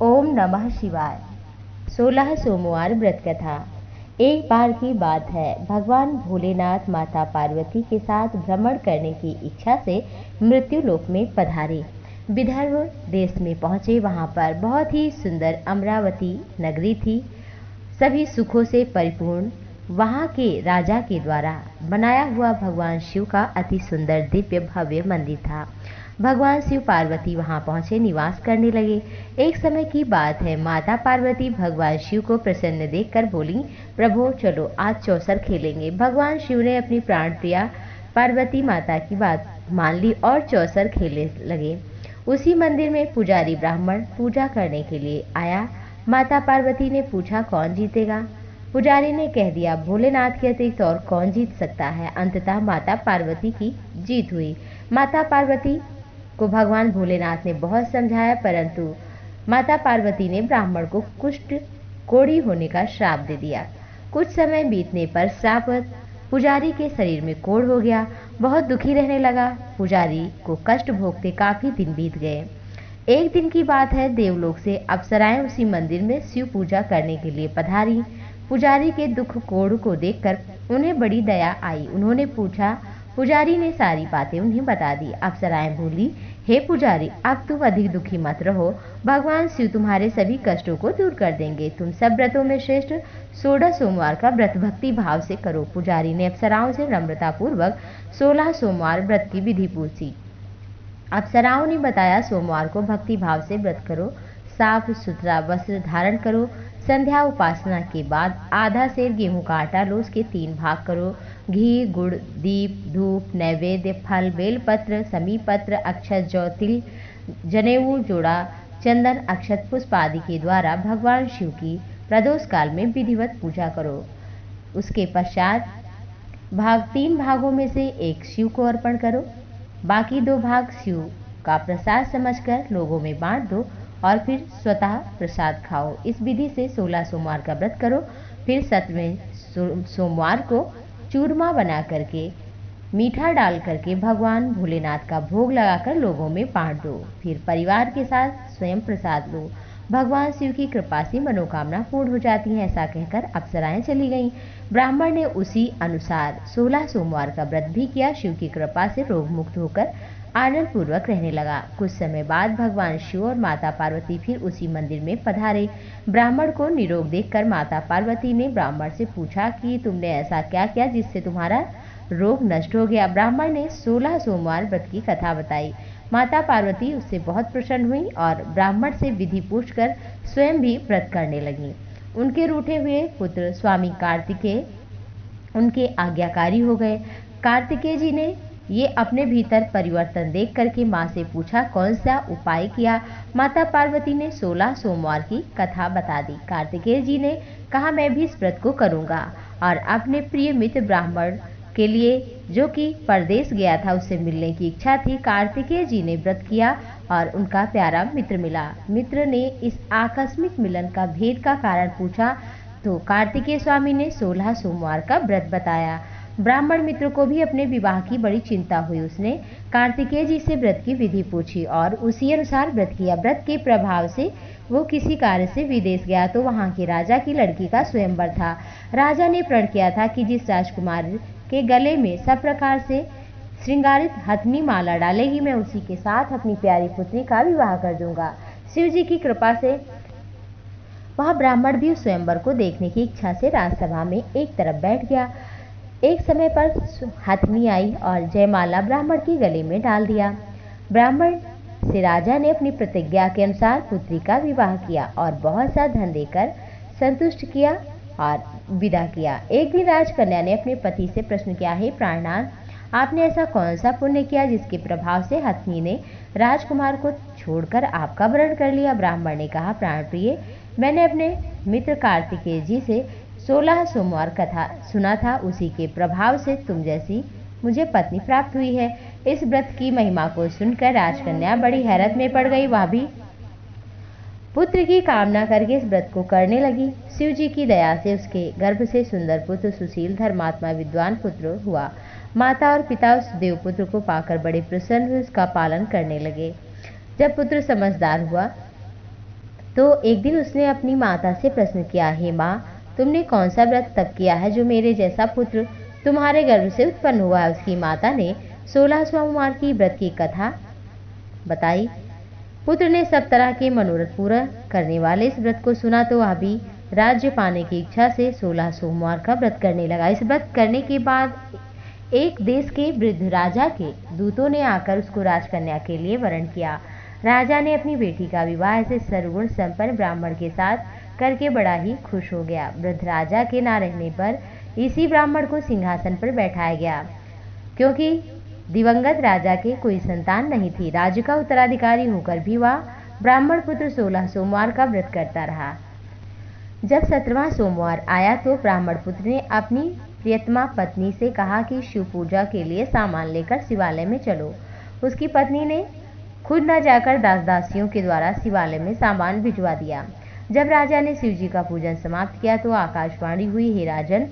ओम नमः शिवाय। 16 सोमवार व्रत कथा। एक बार की बात है, भगवान भोलेनाथ माता पार्वती के साथ भ्रमण करने की इच्छा से मृत्यु लोक में पधारे। विदर्भ देश में पहुंचे। वहां पर बहुत ही सुंदर अमरावती नगरी थी, सभी सुखों से परिपूर्ण। वहां के राजा के द्वारा बनाया हुआ भगवान शिव का अति सुंदर दिव्य भव्य मंदिर था। भगवान शिव पार्वती वहां पहुंचे, निवास करने लगे। एक समय की बात है, माता पार्वती भगवान शिव को प्रसन्न देखकर बोली, प्रभु चलो आज चौसर खेलेंगे। भगवान शिव ने अपनी प्राण प्रिया पार्वती माता की बात मान ली और चौसर खेलने लगे। उसी मंदिर में पुजारी ब्राह्मण पूजा करने के लिए आया। माता पार्वती ने पूछा, कौन जीतेगा? पुजारी ने कह दिया, भोलेनाथ के अतिरिक्त और कौन जीत सकता है। अंततः माता पार्वती की जीत हुई। माता पार्वती को भगवान भोलेनाथ ने बहुत समझाया, परंतु माता पार्वती ने ब्राह्मण को कुष्ठ कोढ़ी होने का श्राप दे दिया। कुछ समय बीतने पर श्राप पुजारी के शरीर में कोढ़ हो गया। बहुत दुखी रहने लगा। पुजारी को कष्ट भोगते काफी दिन बीत गए। एक दिन की बात है, देवलोक से अप्सराएं उसी मंदिर में शिव पूजा करने के लिए पधारी। पुजारी के दुख कोढ़ को देखकर उन्हें बड़ी दया आई। उन्होंने पूछा, पुजारी ने सारी बातें उन्हें बता दी। अप्सराएं बोली, हे पुजारी, अब तुम अधिक दुखी मत रहो, भगवान शिव तुम्हारे सभी कष्टों को दूर कर देंगे। तुम सब व्रतों में श्रेष्ठ 16 सोमवार का व्रत भक्ति भाव से करो। पुजारी ने अप्सराओं से नम्रता पूर्वक 16 सोमवार व्रत की विधि पूछी। अप्सराओं ने बताया, सोमवार को भक्ति भाव से व्रत करो, साफ सुथरा वस्त्र धारण करो, संध्या उपासना के बाद आधा सेर गेहूं का आटा लो, उसके 3 भाग करो, घी गुड़ दीप धूप नैवेद्य फल बेलपत्र समीपत्र अक्षत जौ तिल जनेऊ जोड़ा चंदन अक्षत पुष्प आदि के द्वारा भगवान शिव की प्रदोष काल में विधिवत पूजा करो। उसके पश्चात 3 भागों में से एक शिव को अर्पण करो, बाकी 2 भाग शिव का प्रसाद समझकर लोगों में बांट दो और फिर स्वतः प्रसाद खाओ। इस विधि से 16 सोमवार का व्रत करो। फिर 17वें सोमवार को चूरमा बना करके मीठा डाल करके भगवान भोलेनाथ का भोग लगाकर लोगों में बांट दो। फिर परिवार के साथ स्वयं प्रसाद लो। भगवान शिव की कृपा से मनोकामना पूर्ण हो जाती है। ऐसा कहकर अप्सराएं चली गईं। ब्राह्मण ने उसी अनुसार 16 सोमवार का व्रत भी किया। शिव की कृपा से रोग मुक्त होकर आनंद पूर्वक रहने लगा। कुछ समय बाद भगवान शिव और माता पार्वती फिर उसी मंदिर में पधारे। ब्राह्मण को निरोग देखकर माता पार्वती ने ब्राह्मण से पूछा कि तुमने ऐसा क्या किया जिससे तुम्हारा रोग नष्ट हो गया। ब्राह्मण ने 16 सोमवार व्रत की कथा बताई। माता पार्वती उससे बहुत प्रसन्न हुई और ब्राह्मण से विधि पूछकर स्वयं भी व्रत करने लगी। उनके रूठे हुए पुत्र स्वामी कार्तिकेय उनके आज्ञाकारी हो गए। कार्तिकेय जी ने ये अपने भीतर परिवर्तन देख करके माँ से पूछा, कौन सा उपाय किया। माता पार्वती ने 16 सोमवार की कथा बता दी। कार्तिकेय जी ने कहा, मैं भी इस व्रत को करूँगा और अपने प्रिय मित्र ब्राह्मण के लिए जो कि परदेश गया था उससे मिलने की इच्छा थी। कार्तिकेय जी ने व्रत किया और उनका प्यारा मित्र मिला। मित्र ने इस आकस्मिक मिलन का भेद का कारण पूछा तो कार्तिकेय स्वामी ने 16 सोमवार का व्रत बताया। ब्राह्मण मित्र को भी अपने विवाह की बड़ी चिंता हुई। उसने कार्तिकेय जी से व्रत की विधि पूछी और उसी अनुसार व्रत किया। व्रत के प्रभाव से वो किसी कार्य से विदेश गया तो वहाँ के राजा की लड़की का स्वयंवर था। राजा ने प्रण किया था कि जिस राजकुमार के गले में सब प्रकार से श्रृंगारित हथनी माला डालेगी, मैं उसी के साथ अपनी प्यारी पुत्री का विवाह कर दूंगा। शिव जी की कृपा से वह ब्राह्मण भी उस स्वयंवर को देखने की इच्छा से राजसभा में एक तरफ बैठ गया। एक समय पर हथनी आई और जयमाला ब्राह्मण के गले में डाल दिया। ब्राह्मण से राजा ने अपनी प्रतिज्ञा के अनुसार पुत्री का विवाह किया और बहुत सा धन देकर संतुष्ट किया और विदा किया। एक दिन राजकन्या ने अपने पति से प्रश्न किया, हे प्राणनाथ, आपने ऐसा कौन सा पुण्य किया जिसके प्रभाव से हथनी ने राजकुमार को छोड़कर आपका वरण कर लिया। ब्राह्मण ने कहा, प्राण प्रिय, मैंने अपने मित्र कार्तिकेय जी से 16 सोमवार कथा सुना था, उसी के प्रभाव से तुम जैसी मुझे पत्नी प्राप्त हुई है। इस व्रत की महिमा को सुनकर राजकन्या बड़ी हैरत में पड़ गई। वह भी पुत्र की कामना करके इस व्रत को करने लगी। शिव जी की दया से उसके गर्भ से सुंदर पुत्र सुशील धर्मात्मा विद्वान पुत्र हुआ। माता और पिता उस देवपुत्र को पाकर बड़े प्रसन्न हुए उसका पालन करने लगे। जब पुत्र समझदार हुआ तो एक दिन उसने अपनी माता से प्रश्न किया, हे माँ, तुमने कौन सा व्रत तब किया है जो मेरे जैसा पुत्र तुम्हारे गर्भ से उत्पन्न हुआ है। उसकी माता ने 16 सोमवार की व्रत की कथा बताई। पुत्र ने सब तरह के मनोरथ पूरा करने वाले इस व्रत को सुना तो वह भी राज्य पाने की इच्छा से 16 सोमवार का व्रत करने लगा। इस व्रत करने के बाद एक देश के वृद्ध राजा के दूतों ने आकर उसको राजकन्या के लिए वरण किया। राजा ने अपनी बेटी का विवाह ऐसे सर्वगुण संपन्न ब्राह्मण के साथ करके बड़ा ही खुश हो गया। वृद्ध राजा के न रहने पर इसी ब्राह्मण को सिंहासन पर बैठाया गया, क्योंकि दिवंगत राजा के कोई संतान नहीं थी। राज्य का उत्तराधिकारी होकर भी वह ब्राह्मण पुत्र 16 सोमवार का व्रत करता रहा। जब 17वां सोमवार आया तो ब्राह्मण पुत्र ने अपनी प्रियतमा पत्नी से कहा कि शिव पूजा के लिए सामान लेकर शिवालय में चलो। उसकी पत्नी ने खुद न जाकर दास दासियों के द्वारा शिवालय में सामान भिजवा दिया। जब राजा ने शिव जी का पूजन समाप्त किया तो आकाशवाणी हुई, हे राजन,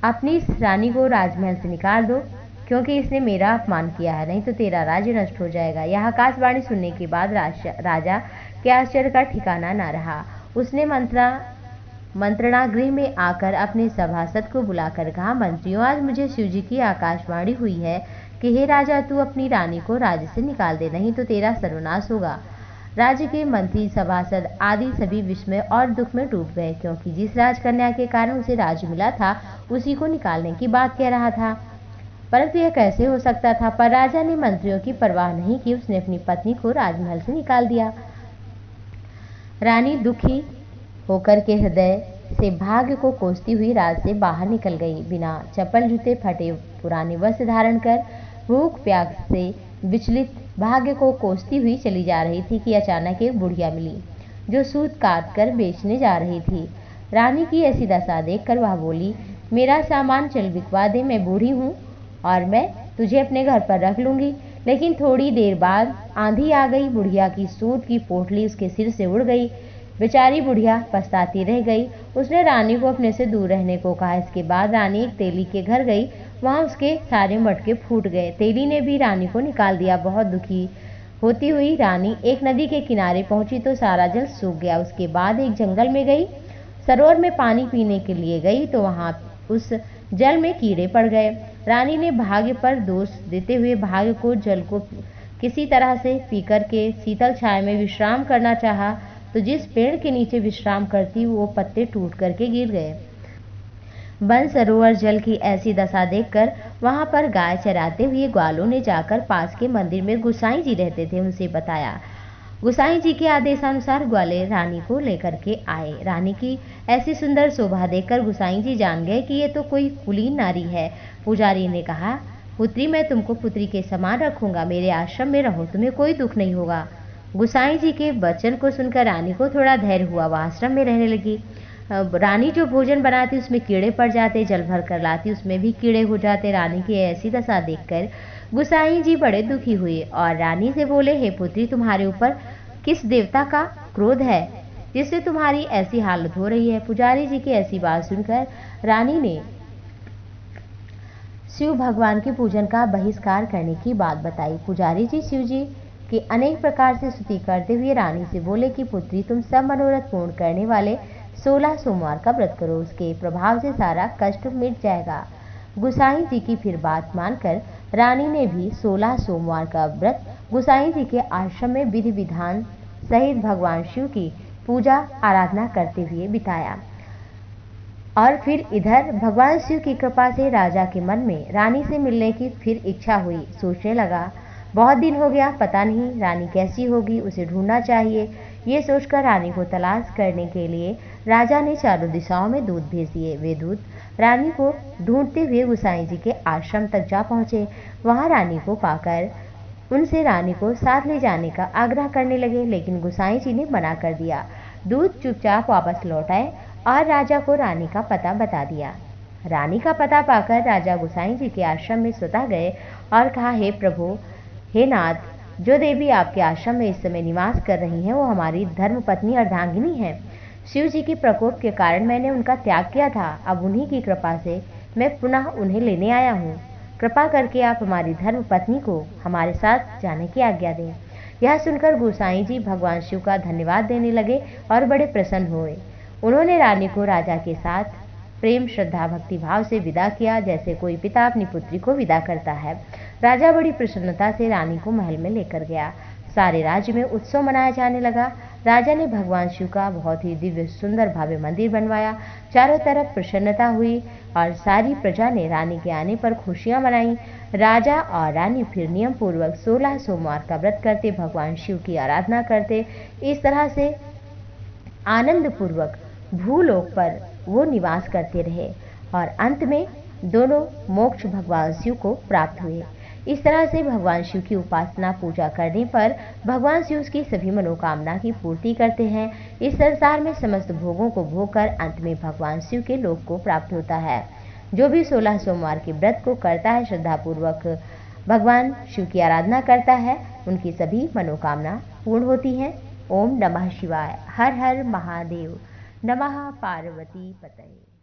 अपनी इस रानी को राजमहल से निकाल दो, क्योंकि इसने मेरा अपमान किया है, नहीं तो तेरा राज्य नष्ट हो जाएगा। यह आकाशवाणी सुनने के बाद राजा के आश्चर्य का ठिकाना न रहा। उसने मंत्रणा गृह में आकर अपने सभासद को बुलाकर कहा, मंत्रियों, आज मुझे शिव जी की आकाशवाणी हुई है कि हे राजा, तू अपनी रानी को राज्य से निकाल दे, नहीं तो तेरा सर्वनाश होगा। राज्य के मंत्री, सभासद आदि सभी विस्मय और दुख में डूब गए, क्योंकि जिस राजकन्या के कारण उसे राज्य मिला था उसी को निकालने की बात कह रहा था। परंतु यह कैसे हो सकता था? पर राजा ने मंत्रियों की परवाह नहीं की, उसने अपनी पत्नी को राजमहल से निकाल दिया। रानी दुखी होकर के हृदय से भाग्य को कोसती हुई राज से बाहर निकल गई। बिना चप्पल जूते, फटे पुराने वस्त्र धारण कर, भूख प्यास से विचलित भाग्य को कोसती हुई चली जा रही थी कि अचानक एक बुढ़िया मिली जो सूत काट कर बेचने जा रही थी। रानी की ऐसी दशा देखकर वह बोली, मेरा सामान चल बिकवा दे, मैं बूढ़ी हूँ और मैं तुझे अपने घर पर रख लूंगी। लेकिन थोड़ी देर बाद आंधी आ गई, बुढ़िया की सूत की पोटली उसके सिर से उड़ गई। बेचारी बुढ़िया पछताती रह गई। उसने रानी को अपने से दूर रहने को कहा। इसके बाद रानी एक तेली के घर गई, वहां उसके सारे मटके फूट गए। तेली ने भी रानी को निकाल दिया। बहुत दुखी होती हुई रानी एक नदी के किनारे पहुंची तो सारा जल सूख गया। उसके बाद एक जंगल में गई, सरोवर में पानी पीने के लिए गई तो वहां उस जल में कीड़े पड़ गए। रानी ने भाग्य पर दोष देते हुए भाग्य को जल को किसी तरह से पीकर के शीतल छाया में विश्राम करना चाहा, तो जिस पेड़ के नीचे विश्राम करती वो पत्ते टूट करके गिर गए। वन सरोवर जल की ऐसी दशा देखकर वहां पर गाय चराते हुए ग्वालों ने जाकर पास के मंदिर में गुसाई जी रहते थे उनसे बताया। गुसाई जी के आदेशानुसार ग्वाले रानी को लेकर के आए। रानी की ऐसी सुंदर शोभा देखकर गुसाई जी जान गए कि ये तो कोई कुलीन नारी है। पुजारी ने कहा, पुत्री, मैं तुमको पुत्री के समान रखूंगा, मेरे आश्रम में रहो, तुम्हें कोई दुख नहीं होगा। गुसाई जी के वचन को सुनकर रानी को थोड़ा धैर्य हुआ, वह आश्रम में रहने लगी। रानी जो भोजन बनाती उसमें कीड़े पड़ जाते, जल भर कर लाती उसमें भी कीड़े हो जाते। रानी की ऐसी दशा देखकर गुसाई जी बड़े दुखी हुए और रानी से बोले, हे पुत्री, तुम्हारे ऊपर किस देवता का क्रोध है जिससे तुम्हारी ऐसी हालत हो रही है? पुजारी जी की ऐसी बात सुनकर रानी ने शिव भगवान के पूजन का बहिष्कार करने की बात बताई। पुजारी जी शिव जी की अनेक प्रकार से स्तुति करते हुए रानी से बोले कि पुत्री, तुम सब मनोरथ पूर्ण करने वाले 16 सोमवार का व्रत करो, उसके प्रभाव से सारा कष्ट मिट जाएगा। गुसाई जी की फिर बात मानकर रानी ने भी 16 सोमवार का व्रत गुसाई जी के आश्रम में विधि विधान सहित भगवान शिव की पूजा आराधना करते हुए बिताया। और फिर इधर भगवान शिव की कृपा से राजा के मन में रानी से मिलने की फिर इच्छा हुई। सोचने लगा, बहुत दिन हो गया, पता नहीं रानी कैसी होगी, उसे ढूंढना चाहिए। ये सोचकर रानी को तलाश करने के लिए राजा ने चारों दिशाओं में दूत भेज दिए। वे दूत रानी को ढूंढते हुए गुसाई जी के आश्रम तक जा पहुंचे। वहां रानी को पाकर उनसे रानी को साथ ले जाने का आग्रह करने लगे, लेकिन गुसाई जी ने मना कर दिया। दूत चुपचाप वापस लौट आए और राजा को रानी का पता बता दिया। रानी का पता पाकर राजा गुसाई जी के आश्रम में स्वतः गए और कहा, हे प्रभु, हे नाथ, जो देवी आपके आश्रम में इस समय निवास कर रही हैं वो हमारी धर्म पत्नी अर्धांगिनी है। शिव जी के प्रकोप के कारण मैंने उनका त्याग किया था, अब उन्हीं की कृपा से मैं पुनः उन्हें लेने आया हूँ। कृपा करके आप हमारी धर्म पत्नी को हमारे साथ जाने की आज्ञा दें। यह सुनकर गोसाई जी भगवान शिव का धन्यवाद देने लगे और बड़े प्रसन्न हुए। उन्होंने रानी को राजा के साथ प्रेम, श्रद्धा, भक्ति भाव से विदा किया, जैसे कोई पिता अपनी पुत्री को विदा करता है। राजा बड़ी प्रसन्नता से रानी को महल में लेकर गया। सारे राज्य में उत्सव मनाया जाने लगा। राजा ने भगवान शिव का बहुत ही दिव्य सुंदर भव्य मंदिर बनवाया। चारों तरफ प्रसन्नता हुई और सारी प्रजा ने रानी के आने पर खुशियां मनाई। राजा और रानी फिर नियम पूर्वक 16 सोमवार का व्रत करते, भगवान शिव की आराधना करते। इस तरह से आनंद पूर्वक भूलोक पर वो निवास करते रहे और अंत में दोनों मोक्ष भगवान शिव को प्राप्त हुए। इस तरह से भगवान शिव की उपासना पूजा करने पर भगवान शिव की सभी मनोकामना की पूर्ति करते हैं। इस संसार में समस्त भोगों को भोग कर अंत में भगवान शिव के लोक को प्राप्त होता है। जो भी 16 सोमवार के व्रत को करता है, श्रद्धा पूर्वक भगवान शिव की आराधना करता है, उनकी सभी मनोकामना पूर्ण होती हैं। ओम नमः शिवाय। हर हर महादेव। नमः पार्वती पतये।